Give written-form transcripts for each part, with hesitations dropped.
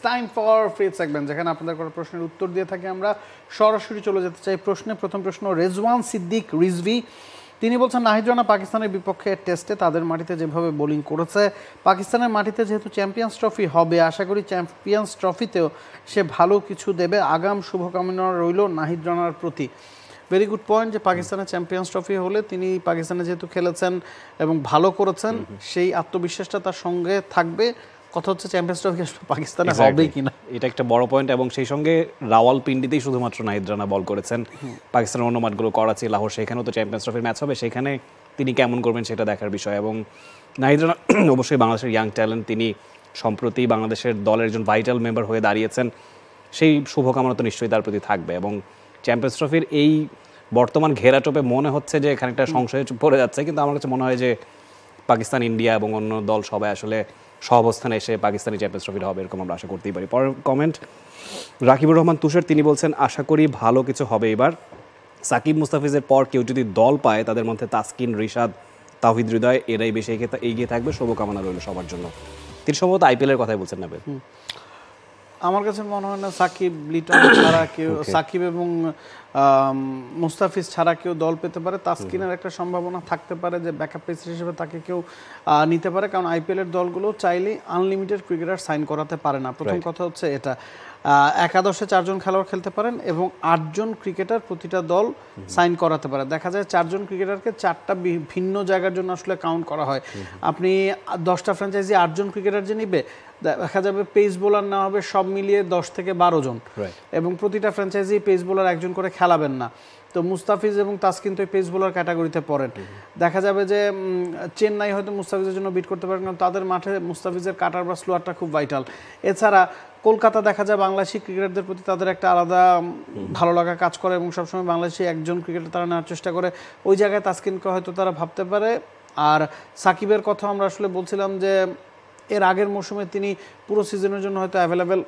Time for free segment, যেখানে আপনাদের কোনো প্রশ্নের উত্তর দিয়ে থাকি আমরা। সরাসরি চলে যেতে চাই প্রশ্নে। প্রথম প্রশ্ন রেজওয়ান সিদ্দিক রিজভি, তিনি বলছেন নাহিদ রানা পাকিস্তানের বিপক্ষে টেস্টে তাদের মাটিতে যেভাবে বোলিং করেছে, পাকিস্তানের মাটিতে যেহেতু চ্যাম্পিয়ন্স ট্রফি হবে, আশা করি চ্যাম্পিয়ন্স ট্রফিতেও সে ভালো কিছু দেবে। আগাম শুভকামনা রইল নাহিদ রানার প্রতি। ভেরি গুড পয়েন্ট, যে পাকিস্তানের চ্যাম্পিয়ন্স ট্রফি হলে তিনি পাকিস্তানে যেহেতু খেলেছেন এবং ভালো করেছেন, সেই আত্মবিশ্বাসটা তার সঙ্গে থাকবে। কথা হচ্ছে চ্যাম্পিয়ন্স ট্রফি পাকিস্তানে হবে কিনা, এটা একটা বড় পয়েন্ট। এবং সেই সঙ্গে রাওয়ালপিন্ডিতেই শুধুমাত্র নাহিদ রানা বল করেছেন, পাকিস্তানের অন্য মাঠগুলো করাচি, লাহোর, সেখানেও তো চ্যাম্পিয়ন্স ট্রফির ম্যাচ হবে, সেখানে তিনি কেমন করবেন সেটা দেখার বিষয়। এবং নাহিদ রানা অবশ্যই বাংলাদেশের ইয়াং ট্যালেন্ট, তিনি সম্প্রতি বাংলাদেশের দলের একজন ভাইটাল মেম্বার হয়ে দাঁড়িয়েছেন, সেই শুভকামনা তো নিশ্চয়ই তার প্রতি থাকবে। এবং চ্যাম্পিয়ন্স ট্রফির এই বর্তমান ঘেরাটোপে মনে হচ্ছে যে খানিকটা সংশয়ে পড়ে যাচ্ছে, কিন্তু আমার কাছে মনে হয় যে পাকিস্তান, ইন্ডিয়া এবং অন্য দল সবাই আসলে সহাবস্থানে এসে পাকিস্তানি চ্যাম্পিয়ন্স ট্রফির হবে, এরকম আমরা আশা করতেই পারি। পরের কমেন্ট রাকিবুর রহমান তুষার, তিনি বলছেন আশা করি ভালো কিছু হবে এবার। সাকিব মুস্তাফিজের পর কেউ যদি দল পায়, তাদের মধ্যে তাসকিন, রিশাদ, তাওহিদ হৃদয় এরাই বেশি এগিয়ে থাকবে, শুভকামনা রইল সবার জন্য। তিনি সম্ভবত আইপিএলের কথাই বলছেন না? আমার কাছে মনে হয় না সাকিব, লিটন ছাড়া কেউ, সাকিব এবং মুস্তাফিজ ছাড়া কেউ দল পেতে পারে। তাসকিনের একটা সম্ভাবনা থাকতে পারে যে ব্যাকআপ পেসার হিসেবে তাকে কেউ নিতে পারে, কারণ আইপিএলের দলগুলো চাইলে আনলিমিটেড ক্রিকেটার সাইন করাতে পারে না। প্রথম কথা হচ্ছে এটা, একাদশে 4 জন খেলোয়াড় খেলতে পারেন এবং 8 জন ক্রিকেটার প্রতিটা দল সাইন করাতে পারে। দেখা যায় 4 জন ক্রিকেটারকে 4টা ভিন্ন জায়গার জন্য আসলে কাউন্ট করা হয়। আপনি 10টা ফ্র্যাঞ্চাইজি 8 জন ক্রিকেটার যে নিবে, দেখা যাবে পেস বোলার নেওয়া হবে সব মিলিয়ে 10 থেকে 12 জন, এবং প্রতিটা ফ্র্যাঞ্চাইজি পেস বোলার একজন করে খেলাবেন না। তো মুস্তাফিজ এবং তাসকিন তো পেস বোলার ক্যাটাগরিতে পড়েন। দেখা যাবে যে চেন্নাই হয়তো মুস্তাফিজের জন্য বিট করতে পারে, কারণ তাদের মাঠে মুস্তাফিজের কাটার বা স্লোয়ারটা খুব ভাইটাল। এছাড়া কলকাতা দেখা যায় বাংলাদেশি ক্রিকেটারদের প্রতি তাদের একটা আলাদা ভালো লাগা কাজ করে, এবং সবসময় বাংলাদেশি একজন ক্রিকেটার তারা নেওয়ার চেষ্টা করে। ওই জায়গায় তাসকিনকে হয়তো তারা ভাবতে পারে। আর সাকিবের কথা আমরা আসলে বলছিলাম যে এর আগের মৌসুমে তিনি পুরো সিজনের জন্য হয়তো অ্যাভেলেবেল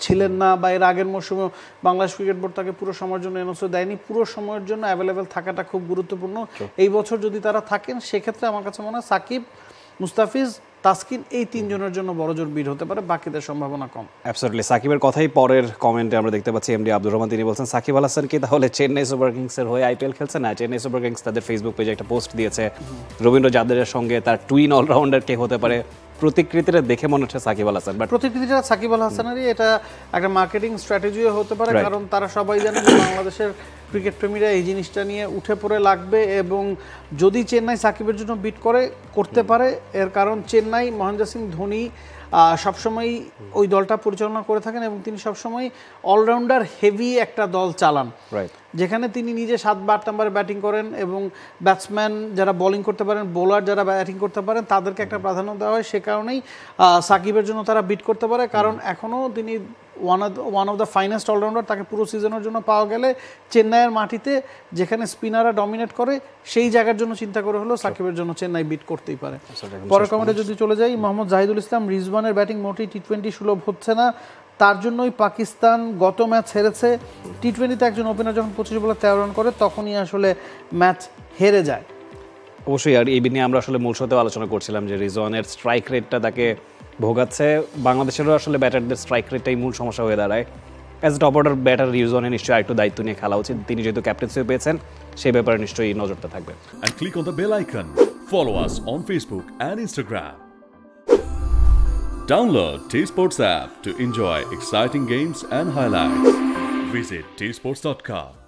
ছিলেন না, বা এর আগের মৌসুমে বাংলাদেশ ক্রিকেট বোর্ড তাকে পুরো সময়ের জন্য এনওসি দেয়নি। পুরো সময়ের জন্য অ্যাভেলেবেল থাকাটা খুব গুরুত্বপূর্ণ। এই বছর যদি তারা থাকেন, সেক্ষেত্রে আমার কাছে মনে হয় সাকিব, মুস্তাফিজ, তাসকিন এই 3 জনের জন্য বড়জোর বিড হতে পারে, বাকিদের সম্ভাবনা কম। অ্যাবসলিউটলি। সাকিবের কথাই পরের কমেন্টে আমরা দেখতে পাচ্ছি এমডি আব্দুর রহমান, তিনি বলছেন সাকিব আল হাসান কি তাহলে চেন্নাই সুপার কিংসের হয়ে আইপিএল খেলছে না? চেন্নাই সুপার কিংস তাদের ফেসবুক পেজে একটা পোস্ট দিয়েছে, রবীন্দ্র জাদেজার সঙ্গে তার টুইন অলরাউন্ডার কে হতে পারে। প্রতিকৃতিটা দেখে মনে হচ্ছে সাকিব আল হাসান, বাট প্রতিকৃতিটা সাকিব আল হাসানেরই। এটা একটা মার্কেটিং স্ট্র্যাটেজিও হতে পারে, কারণ তারা সবাই জানে যে বাংলাদেশের ক্রিকেট প্রেমীরা এই জিনিসটা নিয়ে উঠে পড়ে লাগবে। এবং যদি চেন্নাই সাকিবের জন্য বিট করতে পারে, এর কারণ চেন্নাই মহেন্দ্র সিং ধোনি সবসময় ওই দলটা পরিচালনা করে থাকেন, এবং তিনি সবসময় অলরাউন্ডার হেভি একটা দল চালান, যেখানে তিনি নিজে 7 বা 8 নম্বরে ব্যাটিং করেন, এবং ব্যাটসম্যান যারা বোলিং করতে পারেন, বোলার যারা ব্যাটিং করতে পারেন, তাদেরকে একটা প্রাধান্য দেওয়া হয়। সে কারণেই সাকিবের জন্য তারা বিট করতে পারে, কারণ এখনও তিনি one of the finest allrounder. তাকে পুরো সিজনের জন্য পাওয়া গেলে চেন্নাইয়ের মাটিতে, যেখানে স্পিনাররা ডমিনেট করে, সেই জায়গার জন্য চিন্তা করে হলেও সাকিবের জন্য চেন্নাই বিট করতেই পারে। পরের কমেন্টে যদি চলে যাই, মোহাম্মদ জাহিদুল ইসলাম, রিজওয়ানের ব্যাটিং মোটেই টি20 সুলভ হচ্ছে না, তার জন্যই পাকিস্তান গত ম্যাচ হেরেছে। টি20তে একজন ওপেনার যখন 25 বলে 13 রান করে, তখনই আসলে ম্যাচ হেরে যায়। অবশ্যই। আর এই নিয়ে আমরা আসলে মূল শোতেও আলোচনা করছিলাম যে রিজওয়ানের স্ট্রাইক রেটটা তাকে ভোগাচ্ছে। বাংলাদেশেরও আসলে ব্যাটারদের স্ট্রাইক রেটটাই মূল সমস্যা হয়ে দাঁড়ায়। As a top order batter রিজওয়ানের নিশ্চয়ই একটু দায়িত্ব নিয়ে খেলা উচিত। তিনি যেহেতু ক্যাপ্টেন্সিও পেয়েছেন, সেই ব্যাপারে নিশ্চয়ই নজরটা থাকবে। And click on the bell icon. Follow us on Facebook and Instagram. Download T-Sports app to enjoy exciting games and highlights. Visit tsports.com.